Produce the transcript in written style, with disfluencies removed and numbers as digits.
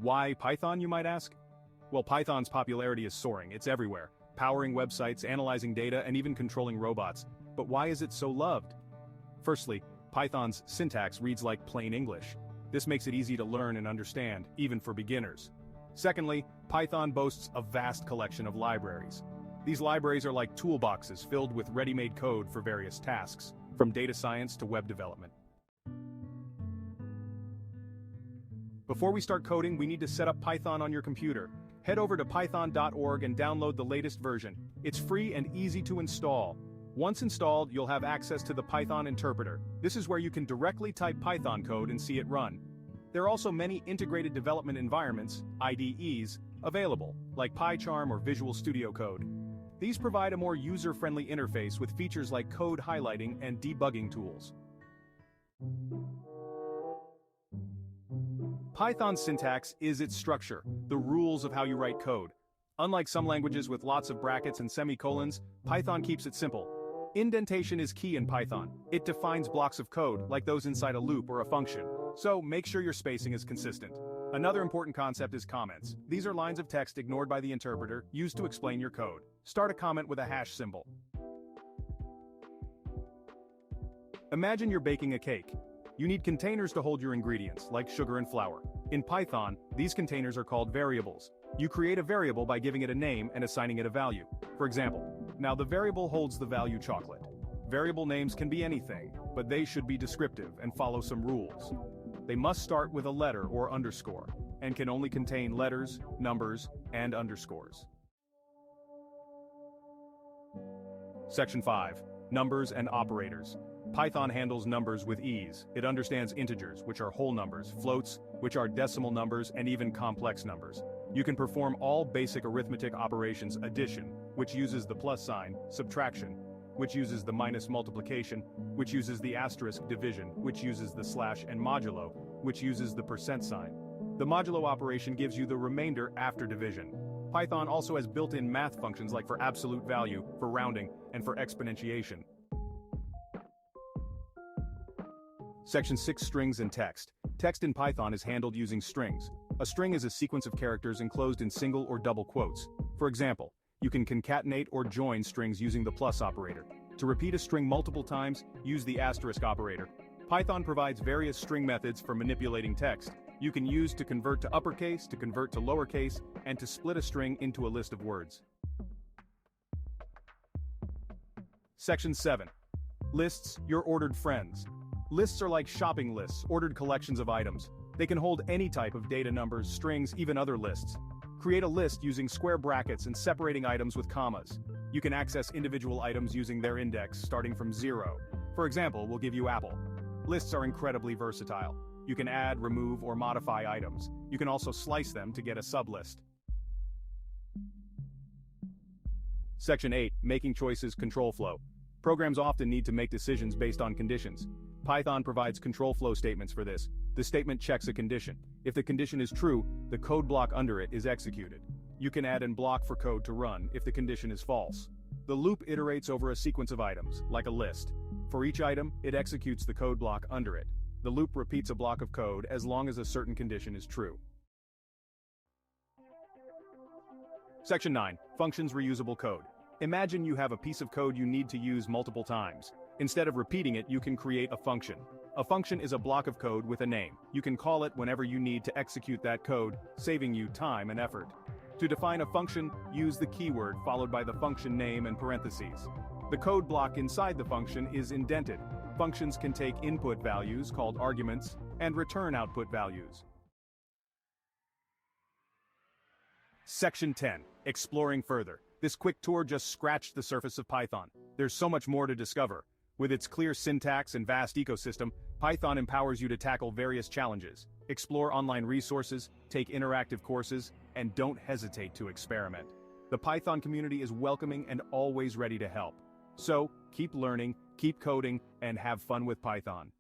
Why Python, you might ask? Well, Python's popularity is soaring, it's everywhere, powering websites, analyzing data, and even controlling robots. But why is it so loved? Firstly, Python's syntax reads like plain English. This makes it easy to learn and understand, even for beginners. Secondly, Python boasts a vast collection of libraries. These libraries are like toolboxes filled with ready-made code for various tasks, from data science to web development. Before we start coding, we need to set up Python on your computer. Head over to python.org and download the latest version. It's free and easy to install. Once installed, you'll have access to the Python interpreter. This is where you can directly type Python code and see it run. There are also many integrated development environments, IDEs, available, like PyCharm or Visual Studio Code. These provide a more user-friendly interface with features like code highlighting and debugging tools. Python's syntax is its structure, the rules of how you write code. Unlike some languages with lots of brackets and semicolons, Python keeps it simple. Indentation is key in Python. It defines blocks of code, like those inside a loop or a function, so make sure your spacing is consistent. Another important concept is comments. These are lines of text ignored by the interpreter, used to explain your code. Start a comment with a hash symbol. Imagine you're baking a cake. You need containers to hold your ingredients, like sugar and flour. In Python, these containers are called variables. You create a variable by giving it a name and assigning it a value. For example, now the variable holds the value chocolate. Variable names can be anything, but they should be descriptive and follow some rules. They must start with a letter or underscore, and can only contain letters, numbers, and underscores. Section 5. Numbers and operators. Python handles numbers with ease. It understands integers, which are whole numbers, floats, which are decimal numbers, and even complex numbers. You can perform all basic arithmetic operations: addition, which uses the plus sign, subtraction, which uses the minus multiplication, which uses the asterisk division, which uses the slash, and modulo, which uses the percent sign. The modulo operation gives you the remainder after division. Python also has built-in math functions like for absolute value, for rounding, and for exponentiation. Section 6. Strings and text. Text in Python is handled using strings. A string is a sequence of characters enclosed in single or double quotes. For example, you can concatenate or join strings using the plus operator. To repeat a string multiple times, use the asterisk operator. Python provides various string methods for manipulating text. You can use to convert to uppercase, to convert to lowercase, and to split a string into a list of words. Section 7. Lists, your ordered friends. Lists are like shopping lists, ordered collections of items. They can hold any type of data, numbers, strings, even other lists. Create a list using square brackets and separating items with commas. You can access individual items using their index, starting from 0. For example, we'll give you Apple. Lists are incredibly versatile. You can add, remove, or modify items. You can also slice them to get a sublist. Section 8. Making choices, control flow. Programs often need to make decisions based on conditions. Python provides control flow statements for this. The statement checks a condition. If the condition is true, the code block under it is executed. You can add and block for code to run if the condition is false. The loop iterates over a sequence of items, like a list. For each item, it executes the code block under it. The loop repeats a block of code as long as a certain condition is true. Section 9. Functions, reusable code. Imagine you have a piece of code you need to use multiple times. Instead of repeating it, you can create a function. A function is a block of code with a name. You can call it whenever you need to execute that code, saving you time and effort. To define a function, use the keyword followed by the function name and parentheses. The code block inside the function is indented. Functions can take input values, called arguments, and return output values. Section 10. Exploring further. This quick tour just scratched the surface of Python. There's so much more to discover. With its clear syntax and vast ecosystem, Python empowers you to tackle various challenges. Explore online resources, take interactive courses, and don't hesitate to experiment. The Python community is welcoming and always ready to help. So, keep learning, keep coding, and have fun with Python.